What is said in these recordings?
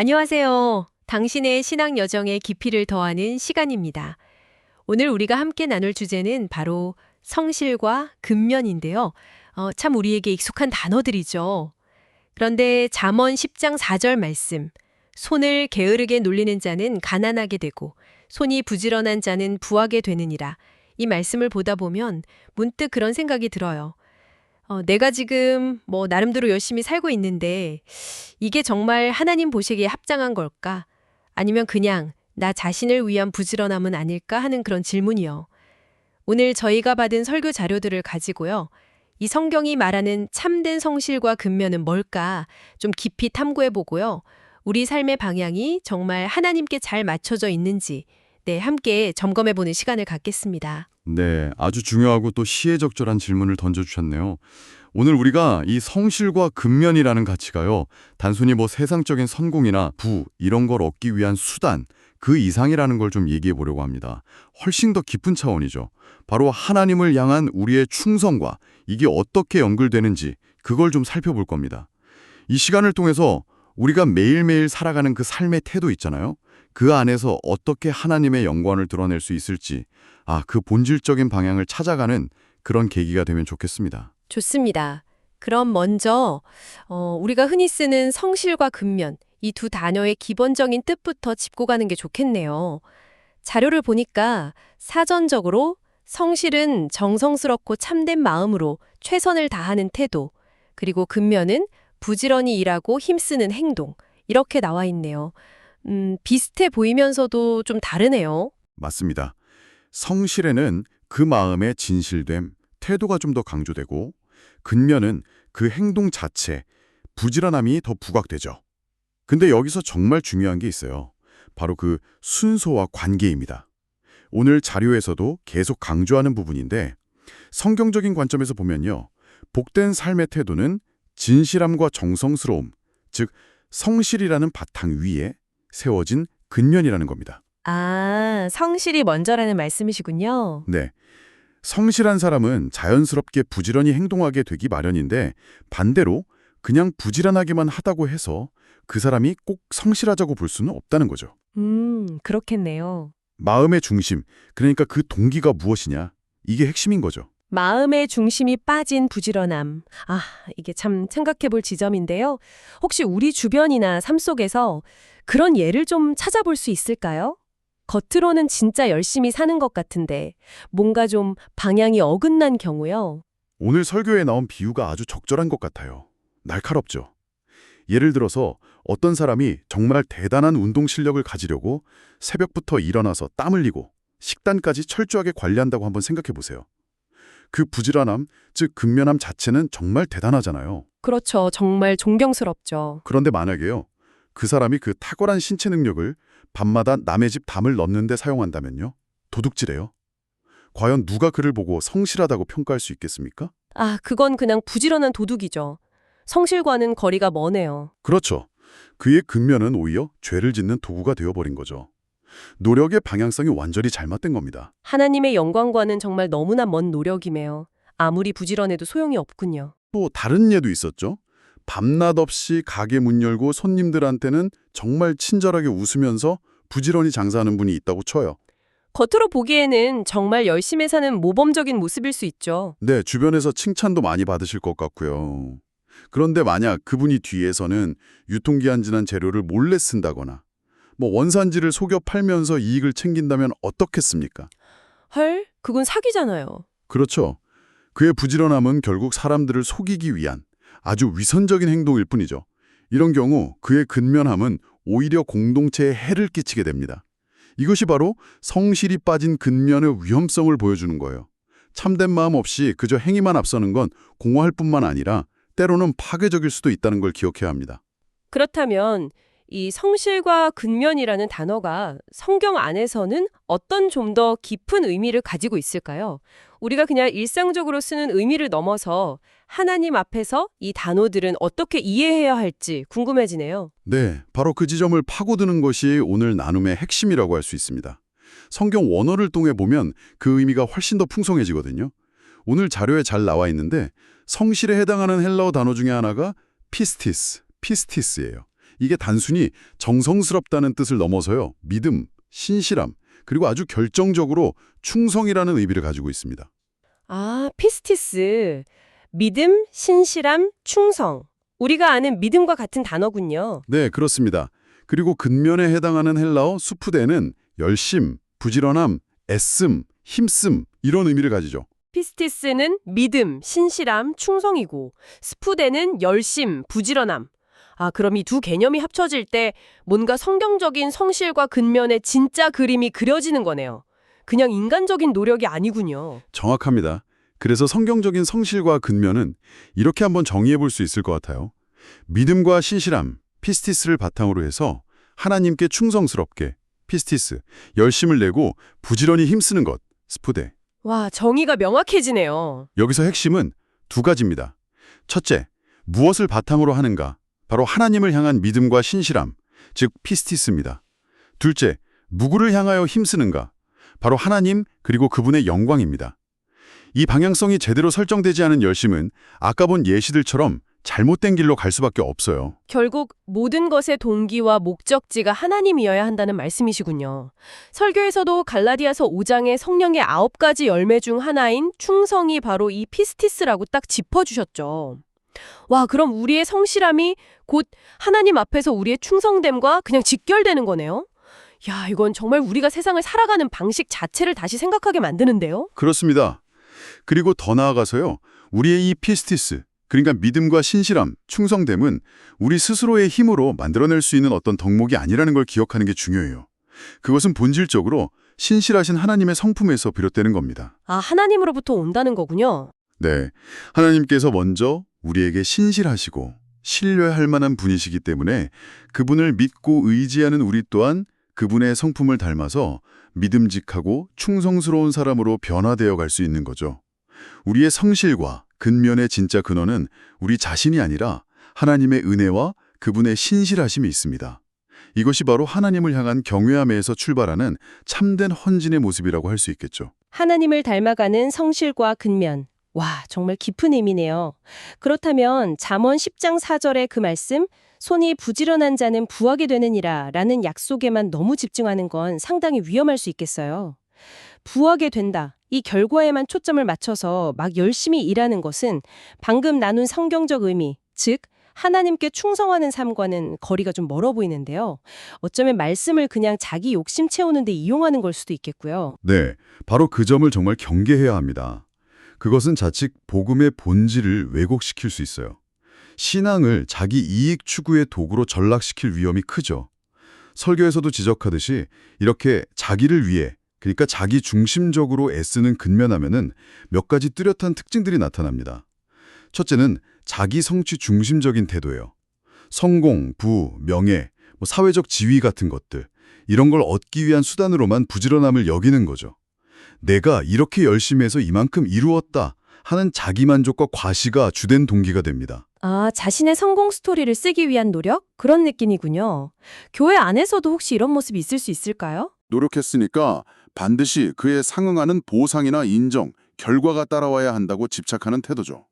안녕하세요. 당신의 신앙 여정에 깊이를 더하는 시간입니다. 오늘 우리가 함께 나눌 주제는 바로 성실과 근면인데요. 참 우리에게 익숙한 단어들이죠. 그런데 잠언 10장 4절 말씀, 손을 게으르게 놀리는 자는 가난하게 되고 손이 부지런한 자는 부하게 되느니라. 이 말씀을 보다 보면 문득 그런 생각이 들어요. 내가 지금 나름대로 열심히 살고 있는데 이게 정말 하나님 보시기에 합당한 걸까? 아니면 그냥 나 자신을 위한 부지런함은 아닐까 하는 그런 질문이요. 오늘 저희가 받은 설교 자료들을 가지고요. 이 성경이 말하는 참된 성실과 근면은 뭘까? 좀 깊이 탐구해 보고요. 우리 삶의 방향이 정말 하나님께 잘 맞춰져 있는지 함께 점검해 보는 시간을 갖겠습니다. 네, 아주 중요하고 또 시의적절한 질문을 던져주셨네요. 오늘 우리가 이 성실과 근면이라는 가치가요, 단순히 세상적인 성공이나 부, 이런 걸 얻기 위한 수단, 그 이상이라는 걸 좀 얘기해 보려고 합니다. 훨씬 더 깊은 차원이죠. 바로 하나님을 향한 우리의 충성과 이게 어떻게 연결되는지 그걸 좀 살펴볼 겁니다. 이 시간을 통해서 우리가 매일매일 살아가는 그 삶의 태도 있잖아요. 그 안에서 어떻게 하나님의 영광을 드러낼 수 있을지, 그 본질적인 방향을 찾아가는 그런 계기가 되면 좋겠습니다. 좋습니다. 그럼 먼저 우리가 흔히 쓰는 성실과 근면, 이 두 단어의 기본적인 뜻부터 짚고 가는 게 좋겠네요. 자료를 보니까 사전적으로 성실은 정성스럽고 참된 마음으로 최선을 다하는 태도, 그리고 근면은 부지런히 일하고 힘쓰는 행동, 이렇게 나와 있네요. 비슷해 보이면서도 좀 다르네요. 맞습니다. 성실에는 그 마음의 진실됨, 태도가 좀 더 강조되고, 근면은 그 행동 자체, 부지런함이 더 부각되죠. 근데 여기서 정말 중요한 게 있어요. 바로 그 순서와 관계입니다. 오늘 자료에서도 계속 강조하는 부분인데, 성경적인 관점에서 보면요, 복된 삶의 태도는 진실함과 정성스러움, 즉 성실이라는 바탕 위에 세워진 근면이라는 겁니다. 성실이 먼저라는 말씀이시군요. 네. 성실한 사람은 자연스럽게 부지런히 행동하게 되기 마련인데, 반대로 그냥 부지런하기만 하다고 해서 그 사람이 꼭 성실하자고 볼 수는 없다는 거죠. 그렇겠네요. 마음의 중심, 그러니까 그 동기가 무엇이냐, 이게 핵심인 거죠. 마음의 중심이 빠진 부지런함. 이게 참 생각해 볼 지점인데요. 혹시 우리 주변이나 삶 속에서 그런 예를 좀 찾아볼 수 있을까요? 겉으로는 진짜 열심히 사는 것 같은데 뭔가 좀 방향이 어긋난 경우요. 오늘 설교에 나온 비유가 아주 적절한 것 같아요. 날카롭죠. 예를 들어서 어떤 사람이 정말 대단한 운동 실력을 가지려고 새벽부터 일어나서 땀 흘리고 식단까지 철저하게 관리한다고 한번 생각해 보세요. 그 부지런함, 즉 근면함 자체는 정말 대단하잖아요. 그렇죠. 정말 존경스럽죠. 그런데 만약에요, 그 사람이 그 탁월한 신체 능력을 밤마다 남의 집 담을 넣는 데 사용한다면요? 도둑질해요. 과연 누가 그를 보고 성실하다고 평가할 수 있겠습니까? 그건 그냥 부지런한 도둑이죠. 성실과는 거리가 머네요. 그렇죠. 그의 근면은 오히려 죄를 짓는 도구가 되어버린 거죠. 노력의 방향성이 완전히 잘못된 겁니다. 하나님의 영광과는 정말 너무나 먼 노력이매요. 아무리 부지런해도 소용이 없군요. 또 다른 예도 있었죠. 밤낮 없이 가게 문 열고 손님들한테는 정말 친절하게 웃으면서 부지런히 장사하는 분이 있다고 쳐요. 겉으로 보기에는 정말 열심히 사는 모범적인 모습일 수 있죠. 네, 주변에서 칭찬도 많이 받으실 것 같고요. 그런데 만약 그분이 뒤에서는 유통기한 지난 재료를 몰래 쓴다거나 원산지를 속여 팔면서 이익을 챙긴다면 어떻겠습니까? 헐, 그건 사기잖아요. 그렇죠. 그의 부지런함은 결국 사람들을 속이기 위한 아주 위선적인 행동일 뿐이죠. 이런 경우 그의 근면함은 오히려 공동체에 해를 끼치게 됩니다. 이것이 바로 성실이 빠진 근면의 위험성을 보여주는 거예요. 참된 마음 없이 그저 행위만 앞서는 건 공허할 뿐만 아니라 때로는 파괴적일 수도 있다는 걸 기억해야 합니다. 그렇다면 이 성실과 근면이라는 단어가 성경 안에서는 어떤 좀 더 깊은 의미를 가지고 있을까요? 우리가 그냥 일상적으로 쓰는 의미를 넘어서 하나님 앞에서 이 단어들은 어떻게 이해해야 할지 궁금해지네요. 네, 바로 그 지점을 파고드는 것이 오늘 나눔의 핵심이라고 할 수 있습니다. 성경 원어를 통해 보면 그 의미가 훨씬 더 풍성해지거든요. 오늘 자료에 잘 나와 있는데 성실에 해당하는 헬라어 단어 중에 하나가 피스티스예요. 이게 단순히 정성스럽다는 뜻을 넘어서요. 믿음, 신실함, 그리고 아주 결정적으로 충성이라는 의미를 가지고 있습니다. 아, 피스티스. 믿음, 신실함, 충성. 우리가 아는 믿음과 같은 단어군요. 네, 그렇습니다. 그리고 근면에 해당하는 헬라어 수프데는 열심, 부지런함, 애씀, 힘씀 이런 의미를 가지죠. 피스티스는 믿음, 신실함, 충성이고 스푸데는 열심, 부지런함. 아, 그럼 이 두 개념이 합쳐질 때 뭔가 성경적인 성실과 근면의 진짜 그림이 그려지는 거네요. 그냥 인간적인 노력이 아니군요. 정확합니다. 그래서 성경적인 성실과 근면은 이렇게 한번 정의해 볼 수 있을 것 같아요. 믿음과 신실함, 피스티스를 바탕으로 해서 하나님께 충성스럽게, 피스티스, 열심을 내고 부지런히 힘쓰는 것, 스푸데. 와, 정의가 명확해지네요. 여기서 핵심은 두 가지입니다. 첫째, 무엇을 바탕으로 하는가? 바로 하나님을 향한 믿음과 신실함, 즉 피스티스입니다. 둘째, 누구를 향하여 힘쓰는가? 바로 하나님 그리고 그분의 영광입니다. 이 방향성이 제대로 설정되지 않은 열심은 아까 본 예시들처럼 잘못된 길로 갈 수밖에 없어요. 결국 모든 것의 동기와 목적지가 하나님이어야 한다는 말씀이시군요. 설교에서도 갈라디아서 5장의 성령의 9가지 열매 중 하나인 충성이 바로 이 피스티스라고 딱 짚어주셨죠. 와, 그럼 우리의 성실함이 곧 하나님 앞에서 우리의 충성됨과 그냥 직결되는 거네요? 야, 이건 정말 우리가 세상을 살아가는 방식 자체를 다시 생각하게 만드는데요? 그렇습니다. 그리고 더 나아가서요. 우리의 이 피스티스, 그러니까 믿음과 신실함, 충성됨은 우리 스스로의 힘으로 만들어낼 수 있는 어떤 덕목이 아니라는 걸 기억하는 게 중요해요. 그것은 본질적으로 신실하신 하나님의 성품에서 비롯되는 겁니다. 아, 하나님으로부터 온다는 거군요. 네, 하나님께서 먼저 우리에게 신실하시고 신뢰할 만한 분이시기 때문에 그분을 믿고 의지하는 우리 또한 그분의 성품을 닮아서 믿음직하고 충성스러운 사람으로 변화되어 갈 수 있는 거죠. 우리의 성실과 근면의 진짜 근원은 우리 자신이 아니라 하나님의 은혜와 그분의 신실하심이 있습니다. 이것이 바로 하나님을 향한 경외함에서 출발하는 참된 헌신의 모습이라고 할 수 있겠죠. 하나님을 닮아가는 성실과 근면. 와, 정말 깊은 의미네요. 그렇다면 잠언 10장 4절의 그 말씀, 손이 부지런한 자는 부하게 되느니라 라는 약속에만 너무 집중하는 건 상당히 위험할 수 있겠어요. 부하게 된다. 이 결과에만 초점을 맞춰서 막 열심히 일하는 것은 방금 나눈 성경적 의미, 즉 하나님께 충성하는 삶과는 거리가 좀 멀어 보이는데요. 어쩌면 말씀을 그냥 자기 욕심 채우는 데 이용하는 걸 수도 있겠고요. 네, 바로 그 점을 정말 경계해야 합니다. 그것은 자칫 복음의 본질을 왜곡시킬 수 있어요. 신앙을 자기 이익 추구의 도구로 전락시킬 위험이 크죠. 설교에서도 지적하듯이 이렇게 자기를 위해, 그러니까 자기 중심적으로 애쓰는 근면하면은 몇 가지 뚜렷한 특징들이 나타납니다. 첫째는 자기 성취 중심적인 태도예요. 성공, 부, 명예, 사회적 지위 같은 것들, 이런 걸 얻기 위한 수단으로만 부지런함을 여기는 거죠. 내가 이렇게 열심히 해서 이만큼 이루었다 하는 자기만족과 과시가 주된 동기가 됩니다. 아, 자신의 성공 스토리를 쓰기 위한 노력? 그런 느낌이군요. 교회 안에서도 혹시 이런 모습이 있을 수 있을까요? 노력했으니까 반드시 그에 상응하는 보상이나 인정, 결과가 따라와야 한다고 집착하는 태도죠.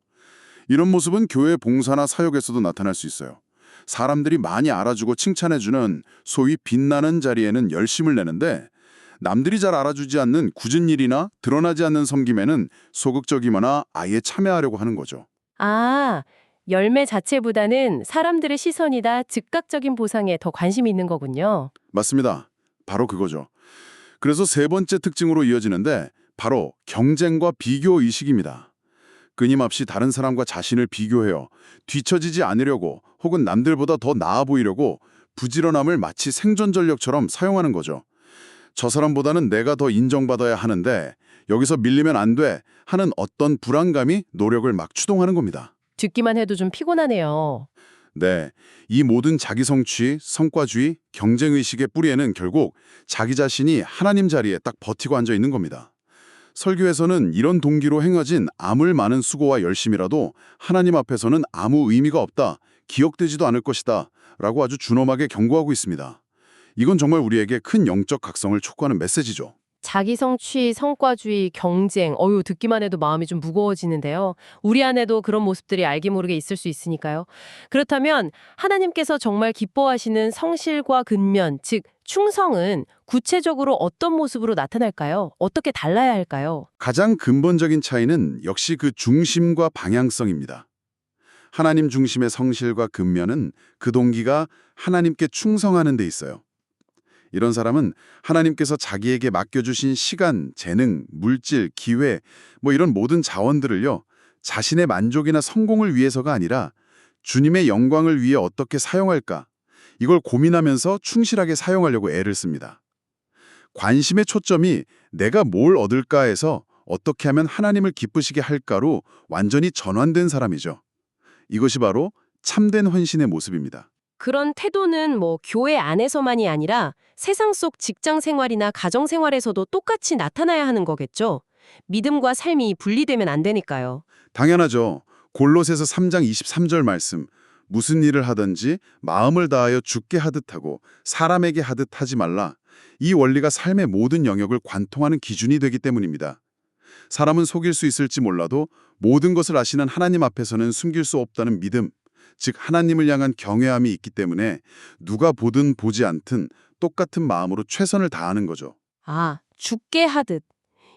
이런 모습은 교회 봉사나 사역에서도 나타날 수 있어요. 사람들이 많이 알아주고 칭찬해주는 소위 빛나는 자리에는 열심을 내는데 남들이 잘 알아주지 않는 굳은 일이나 드러나지 않는 섬김에는 소극적이거나 아예 참여하려고 하는 거죠. 아, 열매 자체보다는 사람들의 시선이다 즉각적인 보상에 더 관심이 있는 거군요. 맞습니다. 바로 그거죠. 그래서 세 번째 특징으로 이어지는데 바로 경쟁과 비교 의식입니다. 끊임없이 다른 사람과 자신을 비교해요. 뒤처지지 않으려고 혹은 남들보다 더 나아 보이려고 부지런함을 마치 생존 전력처럼 사용하는 거죠. 저 사람보다는 내가 더 인정받아야 하는데 여기서 밀리면 안 돼 하는 어떤 불안감이 노력을 막 추동하는 겁니다. 듣기만 해도 좀 피곤하네요. 네, 이 모든 자기 성취, 성과주의, 경쟁의식의 뿌리에는 결국 자기 자신이 하나님 자리에 딱 버티고 앉아 있는 겁니다. 설교에서는 이런 동기로 행해진 아무리 많은 수고와 열심이라도 하나님 앞에서는 아무 의미가 없다, 기억되지도 않을 것이다 라고 아주 준엄하게 경고하고 있습니다. 이건 정말 우리에게 큰 영적 각성을 촉구하는 메시지죠. 자기 성취, 성과주의, 경쟁, 듣기만 해도 마음이 좀 무거워지는데요. 우리 안에도 그런 모습들이 알게 모르게 있을 수 있으니까요. 그렇다면 하나님께서 정말 기뻐하시는 성실과 근면, 즉 충성은 구체적으로 어떤 모습으로 나타날까요? 어떻게 달라야 할까요? 가장 근본적인 차이는 역시 그 중심과 방향성입니다. 하나님 중심의 성실과 근면은 그 동기가 하나님께 충성하는 데 있어요. 이런 사람은 하나님께서 자기에게 맡겨주신 시간, 재능, 물질, 기회, 이런 모든 자원들을요, 자신의 만족이나 성공을 위해서가 아니라 주님의 영광을 위해 어떻게 사용할까, 이걸 고민하면서 충실하게 사용하려고 애를 씁니다. 관심의 초점이 내가 뭘 얻을까에서 어떻게 하면 하나님을 기쁘시게 할까로 완전히 전환된 사람이죠. 이것이 바로 참된 헌신의 모습입니다. 그런 태도는 교회 안에서만이 아니라 세상 속 직장 생활이나 가정 생활에서도 똑같이 나타나야 하는 거겠죠? 믿음과 삶이 분리되면 안 되니까요. 당연하죠. 골로새서 3장 23절 말씀, 무슨 일을 하든지 마음을 다하여 주께 하듯 하고 사람에게 하듯 하지 말라. 이 원리가 삶의 모든 영역을 관통하는 기준이 되기 때문입니다. 사람은 속일 수 있을지 몰라도 모든 것을 아시는 하나님 앞에서는 숨길 수 없다는 믿음, 즉 하나님을 향한 경외함이 있기 때문에 누가 보든 보지 않든 똑같은 마음으로 최선을 다하는 거죠. 죽게 하듯.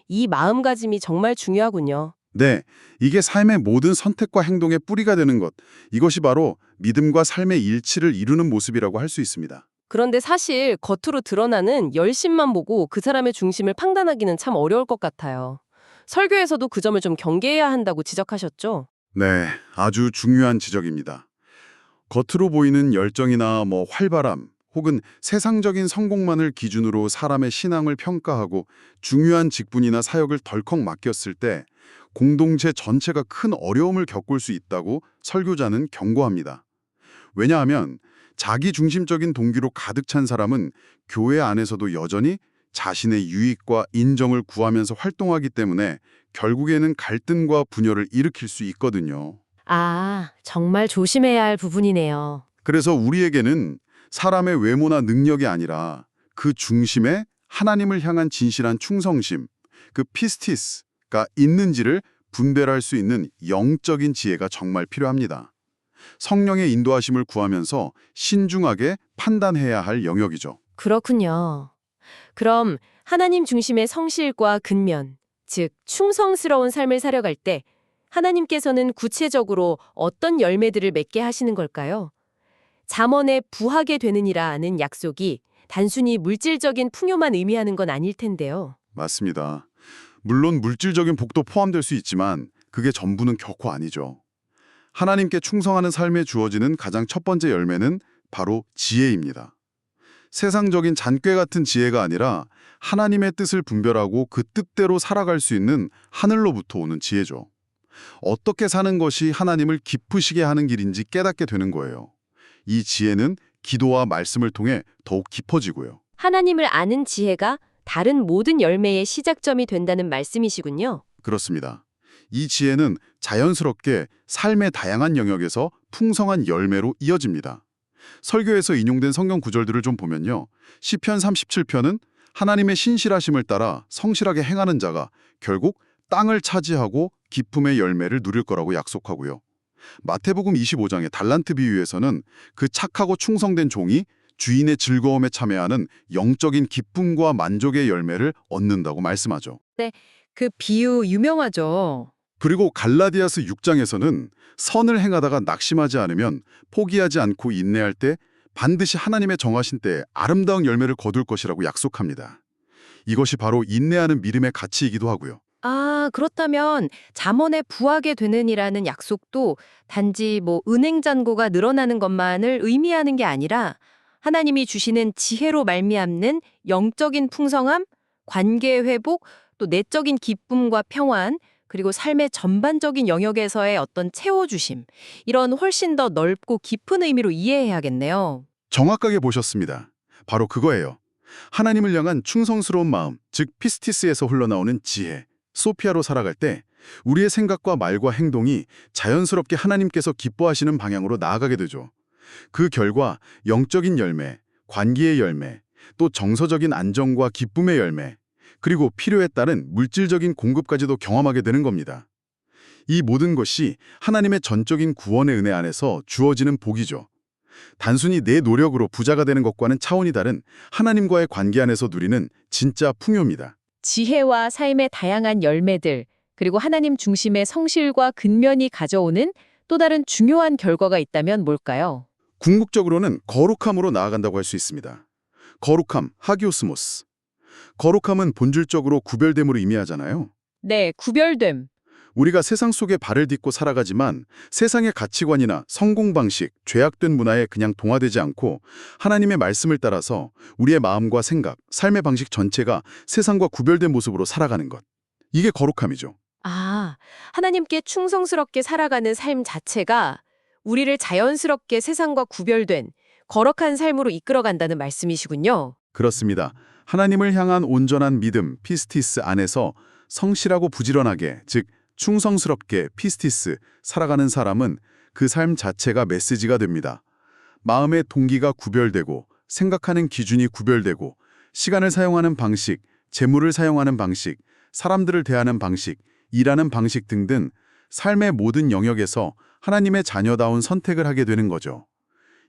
이 마음가짐이 정말 중요하군요. 네, 이게 삶의 모든 선택과 행동의 뿌리가 되는 것, 이것이 바로 믿음과 삶의 일치를 이루는 모습이라고 할 수 있습니다. 그런데 사실 겉으로 드러나는 열심만 보고 그 사람의 중심을 판단하기는 참 어려울 것 같아요. 설교에서도 그 점을 좀 경계해야 한다고 지적하셨죠? 네, 아주 중요한 지적입니다. 겉으로 보이는 열정이나 활발함, 혹은 세상적인 성공만을 기준으로 사람의 신앙을 평가하고 중요한 직분이나 사역을 덜컥 맡겼을 때 공동체 전체가 큰 어려움을 겪을 수 있다고 설교자는 경고합니다. 왜냐하면 자기 중심적인 동기로 가득 찬 사람은 교회 안에서도 여전히 자신의 유익과 인정을 구하면서 활동하기 때문에 결국에는 갈등과 분열을 일으킬 수 있거든요. 정말 조심해야 할 부분이네요. 그래서 우리에게는 사람의 외모나 능력이 아니라 그 중심에 하나님을 향한 진실한 충성심, 그 피스티스가 있는지를 분별할 수 있는 영적인 지혜가 정말 필요합니다. 성령의 인도하심을 구하면서 신중하게 판단해야 할 영역이죠. 그렇군요. 그럼 하나님 중심의 성실과 근면, 즉 충성스러운 삶을 살아갈 때 하나님께서는 구체적으로 어떤 열매들을 맺게 하시는 걸까요? 잠언에 부하게 되느니라는 약속이 단순히 물질적인 풍요만 의미하는 건 아닐 텐데요. 맞습니다. 물론 물질적인 복도 포함될 수 있지만 그게 전부는 결코 아니죠. 하나님께 충성하는 삶에 주어지는 가장 첫 번째 열매는 바로 지혜입니다. 세상적인 잔꾀 같은 지혜가 아니라 하나님의 뜻을 분별하고 그 뜻대로 살아갈 수 있는 하늘로부터 오는 지혜죠. 어떻게 사는 것이 하나님을 기쁘시게 하는 길인지 깨닫게 되는 거예요. 이 지혜는 기도와 말씀을 통해 더욱 깊어지고요. 하나님을 아는 지혜가 다른 모든 열매의 시작점이 된다는 말씀이시군요. 그렇습니다. 이 지혜는 자연스럽게 삶의 다양한 영역에서 풍성한 열매로 이어집니다. 설교에서 인용된 성경 구절들을 좀 보면요. 시편 37편은 하나님의 신실하심을 따라 성실하게 행하는 자가 결국 땅을 차지하고 기쁨의 열매를 누릴 거라고 약속하고요. 마태복음 25장의 달란트 비유에서는 그 착하고 충성된 종이 주인의 즐거움에 참여하는 영적인 기쁨과 만족의 열매를 얻는다고 말씀하죠. 그 비유 유명하죠. 그리고 갈라디아서 6장에서는 선을 행하다가 낙심하지 않으면 포기하지 않고 인내할 때 반드시 하나님의 정하신 때에 아름다운 열매를 거둘 것이라고 약속합니다. 이것이 바로 인내하는 믿음의 가치이기도 하고요. 그렇다면 잠언에 부하게 되느니라는 약속도 단지 은행 잔고가 늘어나는 것만을 의미하는 게 아니라 하나님이 주시는 지혜로 말미암는 영적인 풍성함, 관계 회복, 또 내적인 기쁨과 평안, 그리고 삶의 전반적인 영역에서의 어떤 채워주심, 이런 훨씬 더 넓고 깊은 의미로 이해해야겠네요. 정확하게 보셨습니다. 바로 그거예요. 하나님을 향한 충성스러운 마음, 즉 피스티스에서 흘러나오는 지혜, 소피아로 살아갈 때 우리의 생각과 말과 행동이 자연스럽게 하나님께서 기뻐하시는 방향으로 나아가게 되죠. 그 결과 영적인 열매, 관계의 열매, 또 정서적인 안정과 기쁨의 열매, 그리고 필요에 따른 물질적인 공급까지도 경험하게 되는 겁니다. 이 모든 것이 하나님의 전적인 구원의 은혜 안에서 주어지는 복이죠. 단순히 내 노력으로 부자가 되는 것과는 차원이 다른 하나님과의 관계 안에서 누리는 진짜 풍요입니다. 지혜와 삶의 다양한 열매들, 그리고 하나님 중심의 성실과 근면이 가져오는 또 다른 중요한 결과가 있다면 뭘까요? 궁극적으로는 거룩함으로 나아간다고 할 수 있습니다. 거룩함, 하기오스모스. 거룩함은 본질적으로 구별됨으로 의미하잖아요. 네, 구별됨. 우리가 세상 속에 발을 딛고 살아가지만 세상의 가치관이나 성공 방식, 죄악된 문화에 그냥 동화되지 않고 하나님의 말씀을 따라서 우리의 마음과 생각, 삶의 방식 전체가 세상과 구별된 모습으로 살아가는 것. 이게 거룩함이죠. 아, 하나님께 충성스럽게 살아가는 삶 자체가 우리를 자연스럽게 세상과 구별된 거룩한 삶으로 이끌어간다는 말씀이시군요. 그렇습니다. 하나님을 향한 온전한 믿음, 피스티스 안에서 성실하고 부지런하게, 즉 충성스럽게 피스티스 살아가는 사람은 그 삶 자체가 메시지가 됩니다. 마음의 동기가 구별되고 생각하는 기준이 구별되고 시간을 사용하는 방식, 재물을 사용하는 방식, 사람들을 대하는 방식, 일하는 방식 등등 삶의 모든 영역에서 하나님의 자녀다운 선택을 하게 되는 거죠.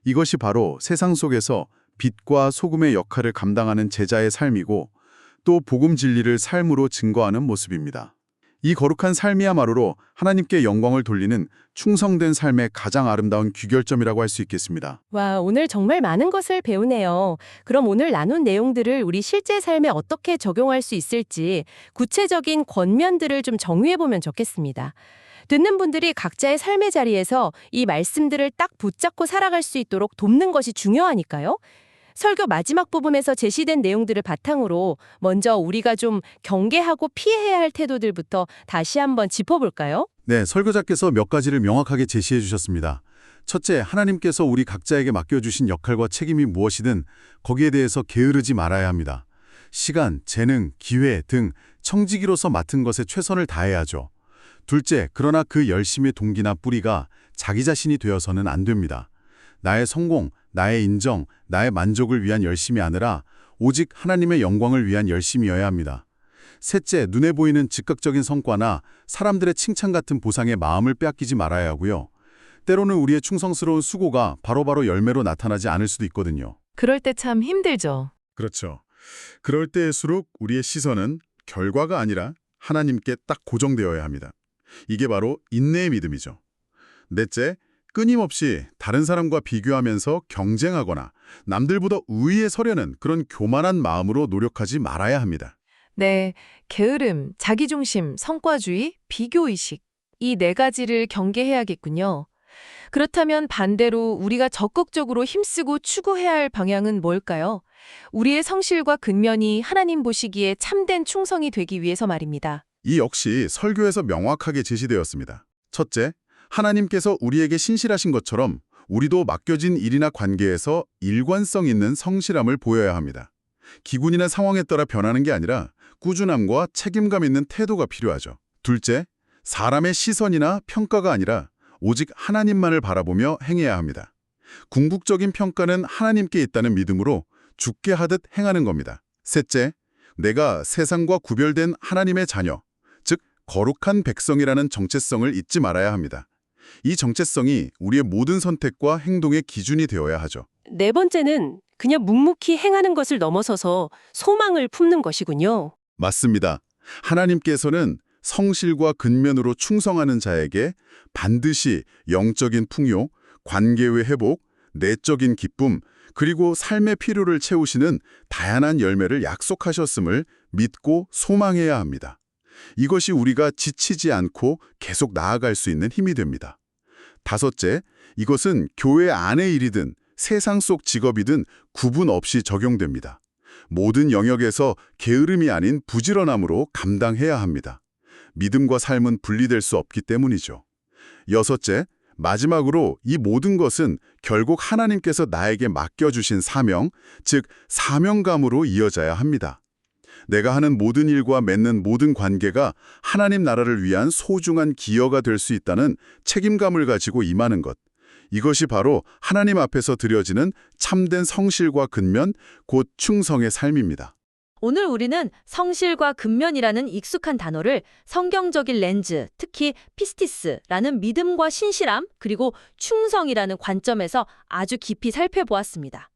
이것이 바로 세상 속에서 빛과 소금의 역할을 감당하는 제자의 삶이고 또 복음 진리를 삶으로 증거하는 모습입니다. 이 거룩한 삶이야말로 하나님께 영광을 돌리는 충성된 삶의 가장 아름다운 귀결점이라고 할 수 있겠습니다. 와, 오늘 정말 많은 것을 배우네요. 그럼 오늘 나눈 내용들을 우리 실제 삶에 어떻게 적용할 수 있을지 구체적인 권면들을 좀 정리해보면 좋겠습니다. 듣는 분들이 각자의 삶의 자리에서 이 말씀들을 딱 붙잡고 살아갈 수 있도록 돕는 것이 중요하니까요. 설교 마지막 부분에서 제시된 내용들을 바탕으로 먼저 우리가 좀 경계하고 피해야 할 태도들부터 다시 한번 짚어볼까요? 네, 설교자께서 몇 가지를 명확하게 제시해 주셨습니다. 첫째, 하나님께서 우리 각자에게 맡겨주신 역할과 책임이 무엇이든 거기에 대해서 게으르지 말아야 합니다. 시간, 재능, 기회 등 청지기로서 맡은 것에 최선을 다해야죠. 둘째, 그러나 그 열심의 동기나 뿌리가 자기 자신이 되어서는 안 됩니다. 나의 성공, 나의 인정, 나의 만족을 위한 열심이 아니라 오직 하나님의 영광을 위한 열심이어야 합니다. 셋째, 눈에 보이는 즉각적인 성과나 사람들의 칭찬 같은 보상에 마음을 빼앗기지 말아야 하고요. 때로는 우리의 충성스러운 수고가 바로바로 열매로 나타나지 않을 수도 있거든요. 그럴 때 참 힘들죠. 그렇죠. 그럴 때일수록 우리의 시선은 결과가 아니라 하나님께 딱 고정되어야 합니다. 이게 바로 인내의 믿음이죠. 넷째, 끊임없이 다른 사람과 비교하면서 경쟁하거나 남들보다 우위에 서려는 그런 교만한 마음으로 노력하지 말아야 합니다. 네, 게으름, 자기중심, 성과주의, 비교의식. 이 네 가지를 경계해야겠군요. 그렇다면 반대로 우리가 적극적으로 힘쓰고 추구해야 할 방향은 뭘까요? 우리의 성실과 근면이 하나님 보시기에 참된 충성이 되기 위해서 말입니다. 이 역시 설교에서 명확하게 제시되었습니다. 첫째, 하나님께서 우리에게 신실하신 것처럼 우리도 맡겨진 일이나 관계에서 일관성 있는 성실함을 보여야 합니다. 기분이나 상황에 따라 변하는 게 아니라 꾸준함과 책임감 있는 태도가 필요하죠. 둘째, 사람의 시선이나 평가가 아니라 오직 하나님만을 바라보며 행해야 합니다. 궁극적인 평가는 하나님께 있다는 믿음으로 죽게 하듯 행하는 겁니다. 셋째, 내가 세상과 구별된 하나님의 자녀, 즉 거룩한 백성이라는 정체성을 잊지 말아야 합니다. 이 정체성이 우리의 모든 선택과 행동의 기준이 되어야 하죠. 네 번째는 그냥 묵묵히 행하는 것을 넘어서서 소망을 품는 것이군요. 맞습니다. 하나님께서는 성실과 근면으로 충성하는 자에게 반드시 영적인 풍요, 관계의 회복, 내적인 기쁨, 그리고 삶의 필요를 채우시는 다양한 열매를 약속하셨음을 믿고 소망해야 합니다. 이것이 우리가 지치지 않고 계속 나아갈 수 있는 힘이 됩니다. 다섯째, 이것은 교회 안의 일이든 세상 속 직업이든 구분 없이 적용됩니다. 모든 영역에서 게으름이 아닌 부지런함으로 감당해야 합니다. 믿음과 삶은 분리될 수 없기 때문이죠. 여섯째, 마지막으로 이 모든 것은 결국 하나님께서 나에게 맡겨주신 사명, 즉 사명감으로 이어져야 합니다. 내가 하는 모든 일과 맺는 모든 관계가 하나님 나라를 위한 소중한 기여가 될 수 있다는 책임감을 가지고 임하는 것. 이것이 바로 하나님 앞에서 드려지는 참된 성실과 근면, 곧 충성의 삶입니다. 오늘 우리는 성실과 근면이라는 익숙한 단어를 성경적인 렌즈, 특히 피스티스라는 믿음과 신실함, 그리고 충성이라는 관점에서 아주 깊이 살펴보았습니다.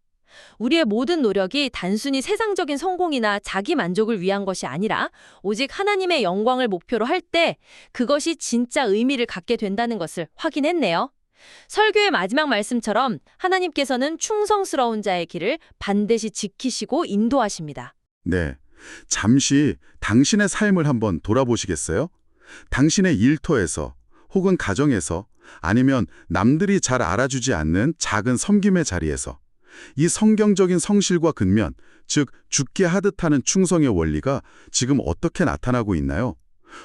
우리의 모든 노력이 단순히 세상적인 성공이나 자기 만족을 위한 것이 아니라 오직 하나님의 영광을 목표로 할 때 그것이 진짜 의미를 갖게 된다는 것을 확인했네요. 설교의 마지막 말씀처럼 하나님께서는 충성스러운 자의 길을 반드시 지키시고 인도하십니다. 네. 잠시 당신의 삶을 한번 돌아보시겠어요? 당신의 일터에서 혹은 가정에서 아니면 남들이 잘 알아주지 않는 작은 섬김의 자리에서 이 성경적인 성실과 근면, 즉 죽게 하듯 하는 충성의 원리가 지금 어떻게 나타나고 있나요?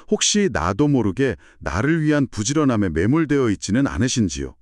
혹시 나도 모르게 나를 위한 부지런함에 매몰되어 있지는 않으신지요?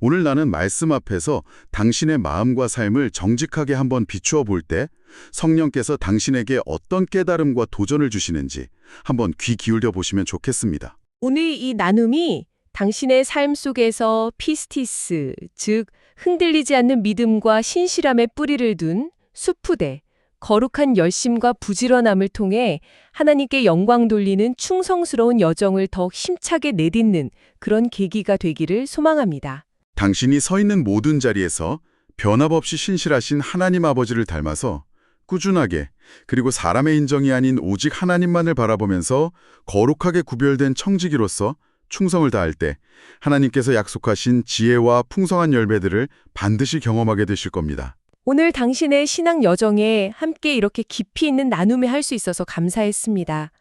오늘 나는 말씀 앞에서 당신의 마음과 삶을 정직하게 한번 비추어 볼 때 성령께서 당신에게 어떤 깨달음과 도전을 주시는지 한번 귀 기울여 보시면 좋겠습니다. 오늘 이 나눔이 당신의 삶 속에서 피스티스, 즉 흔들리지 않는 믿음과 신실함의 뿌리를 둔 수푸대, 거룩한 열심과 부지런함을 통해 하나님께 영광 돌리는 충성스러운 여정을 더 힘차게 내딛는 그런 계기가 되기를 소망합니다. 당신이 서 있는 모든 자리에서 변함없이 신실하신 하나님 아버지를 닮아서 꾸준하게 그리고 사람의 인정이 아닌 오직 하나님만을 바라보면서 거룩하게 구별된 청지기로서 충성을 다할 때 하나님께서 약속하신 지혜와 풍성한 열매들을 반드시 경험하게 되실 겁니다. 오늘 당신의 신앙 여정에 함께 이렇게 깊이 있는 나눔을 할 수 있어서 감사했습니다.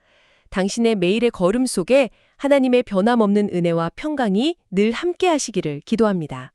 당신의 매일의 걸음 속에 하나님의 변함없는 은혜와 평강이 늘 함께 하시기를 기도합니다.